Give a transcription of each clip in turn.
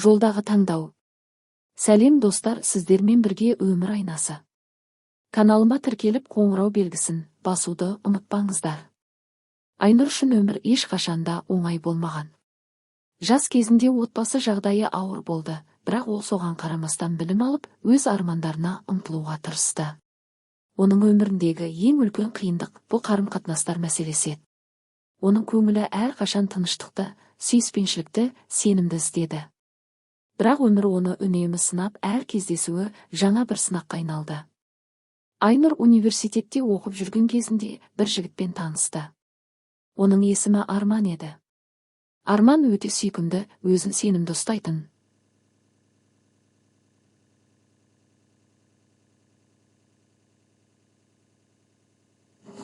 Жолдағы таңдау. Сәлем достар, сіздермен бірге өмір айнасы. Каналыма тіркеліп қоңырау белгісін басуды ұмытпаңыздар. Айнұр үшін өмір ешқашанда оңай болмаған. Жас кезінде отбасы жағдайы ауыр болды, бірақ ол соған қарамастан білім алып, өз армандарына ұмтылуға тырысты. Оның өміріндегі ең үлкен қиындық бұл қарым-қатынастар мәселесі. Оның көңілі әрқашан тыныштықты, сүйіспеншілікті, сенімді іздеді. Бірақ өмір оны үнемі сынап, әр кездесуі жаңа бір сынаққа айналды. Айнұр университетте оқып жүрген кезінде бір жігітпен танысты. Оның есімі Арман еді. Арман өте сүйкімді, өзін сенімді ұстайтын.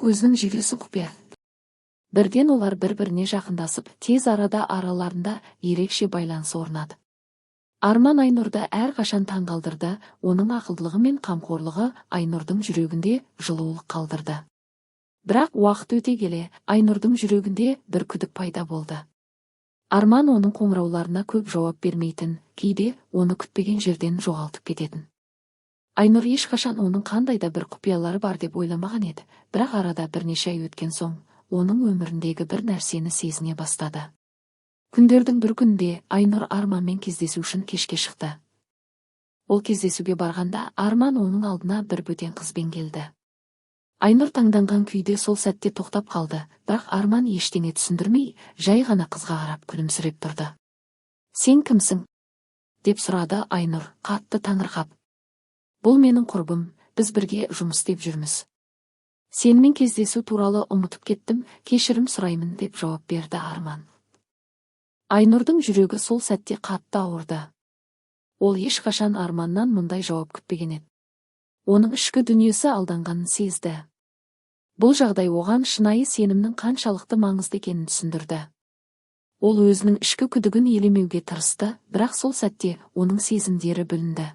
Өзінің жүйкесі құпия. Бірден олар бір-біріне жақындасып, тез арада араларында ерекше байланыс орнады. Арман Айнұрды әрқашан таңғалдырды, оның ақылдылығы мен қамқорлығы Айнұрдың жүрегінде жылулық қалдырды. Бірақ уақыт өте келе, Айнұрдың жүрегінде бір күдік пайда болды. Арман оның қоңырауларына көп жауап бермейтін, кейде оны күтпеген жерден жоғалтып кететін. Айнұр ешқашан оның қандай да бір құпиялары бар деп ойламаған еді, бірақ арада бірнеше ай өткен соң, оның өміріндегі бір нәрсені сезіне бастады. Күндердің бір күнде Айнұр Арманмен кездесу үшін кешке шықты. Ол кездесуге барғанда Арман оның алдына бір бөтен қызбен келді. Айнұр таңданған күйде сол сәтте тоқтап қалды, бірақ Арман ештеңе түсіндірмей, жай ғана қызға қарап күлімсіреп тұрды. «Сен кімсің?» деп сұрады Айнұр, қатты таңырқап. «Бұл менің құрбым, біз бірге жұмыс істеп жүрміз. Сенімен кездесу туралы ұмытып кеттім, кешірім сұраймын» деп жауап берді Арман. Айнұрдың жүрегі сол сәтте қатты ауырды. Ол ешқашан Арманнан мұндай жауап күтпеген еді. Оның ішкі дүниесі алданғанын сезді. Бұл жағдай оған шынайы сенімнің қаншалықты маңызды екенін түсіндірді. Ол өзінің ішкі күдігін елемеуге тырысты, бірақ сол сәтте оның сезімдері білінді.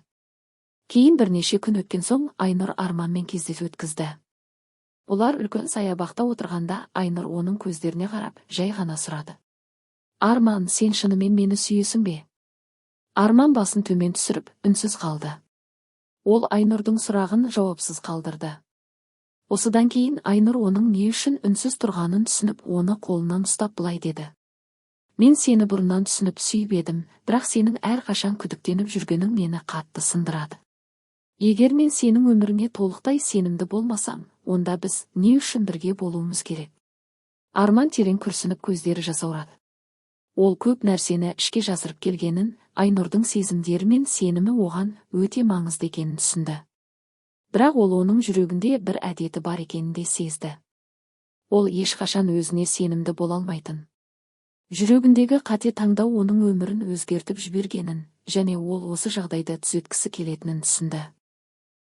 Кейін бірнеше күн өткен соң Айнұр Арманмен кездесу өткізді. Олар үлкен саябақта отырғанда Айнұр оның көздеріне қарап, жай ғана сұрады. «Арман, сен шынымен мені сүйесің бе?» Арман басын төмен түсіріп, үнсіз қалды. Ол Айнұрдың сұрағын жауапсыз қалдырды. Осыдан кейін Айнұр оның не үшін үнсіз тұрғанын түсініп, оны қолынан ұстап былай деді. «Мен сені бұрыннан түсініп сүйіп едім, бірақ сенің әрқашан күдіктеніп жүргенің мені қатты сындырады. Егер мен сенің өміріңе толықтай сенімді болмасам, онда біз не үшін бірге болуымыз керек?» Арман терең күрсініп көздері жасаурады. Ол көп нәрсені ішке жасырып келгенін, Айнұрдың сезімдері мен сенімі оған өте маңызды екенін түсінді. Бірақ ол оның жүрегінде бір әдеті бар екенін де сезді. Ол ешқашан өзіне сенімді бола алмайтын. Жүрегіндегі қате таңдау оның өмірін өзгертіп жібергенін, және ол осы жағдайды түзеткісі келетінін түсінді.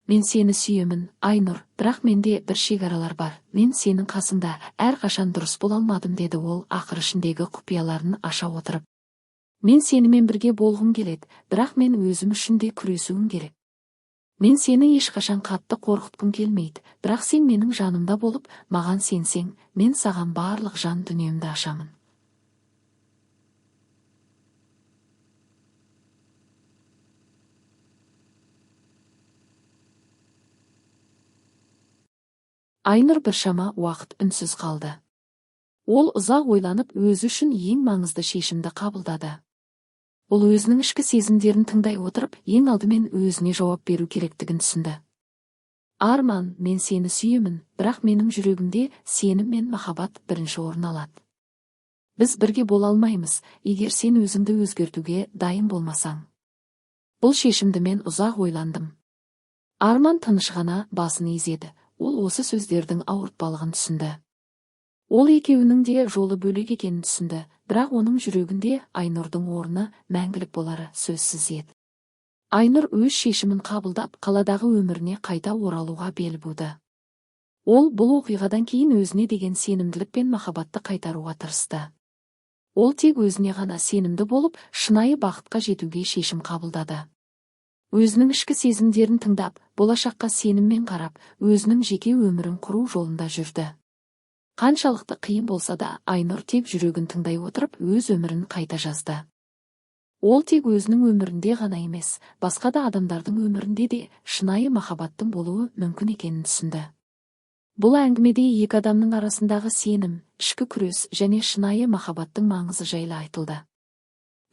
«Мен сені сүйемін, Айнұр, бірақ менде бір шекаралар бар. Мен сенің қасыңда әрқашан дұрыс бола алмадым» деді ол ақыр ішіндегі құпияларын аша отырып. «Мен сенімен бірге болғым келеді, бірақ мен өзім үшін де күресуім керек. Мен сені ешқашан қатты қорқытқым келмейді, бірақ сен менің жанымда болып, маған сенсең, мен саған барлық жан дүниемді ашамын». Айнұр біршама уақыт үнсіз қалды. Ол ұзақ ойланып, өзі үшін ең маңызды шешімді қабылдады. Ол өзінің ішкі сезімдерін тыңдай отырып, ең алдымен өзіне жауап беру керектігін түсінді. «Арман, мен сені сүйемін, бірақ менің жүрегімде сенім мен махаббат бірінші орын алады. Біз бірге бола алмаймыз, егер сен өзіңді өзгертуге дайын болмасаң». Бұл шешімді мен ұзақ ойландым. Арман тыныш ғана басын изеді. Ол осы сөздердің ауыртпалығын түсінді. Ол екеуінің де жолы бөлек екенін түсінді, бірақ оның жүрегінде Айнұрдың орны мәңгілік болары сөзсіз еді. Айнұр өз шешімін қабылдап, қаладағы өміріне қайта оралуға бел буды. Ол бұл оқиғадан кейін өзіне деген сенімділік пен махаббатты қайтаруға тырысты. Ол тек өзіне ғана сенімді болып, шынайы бақытқа жетуге шешім қабылдады. Өзінің ішкі сезімдерін тыңдап, болашаққа сеніммен қарап, өзінің жеке өмірін құру жолында жүрді. Қаншалықты қиын болса да, Айнұр тек жүрегін тыңдай отырып, өз өмірін қайта жазды. Ол тек өзінің өмірінде ғана емес, басқа да адамдардың өмірінде де шынайы махаббаттың болуы мүмкін екенін түсінді. Бұл әңгімеде екі адамның арасындағы сенім, ішкі күрес және шынайы махаббаттың маңызы жайлы айтылды.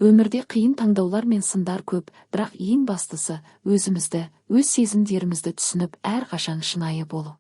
Өмірде қиын таңдаулар мен сындар көп, бірақ ең бастысы өзімізді, өз сезімдерімізді түсініп әрқашан шынайы болу.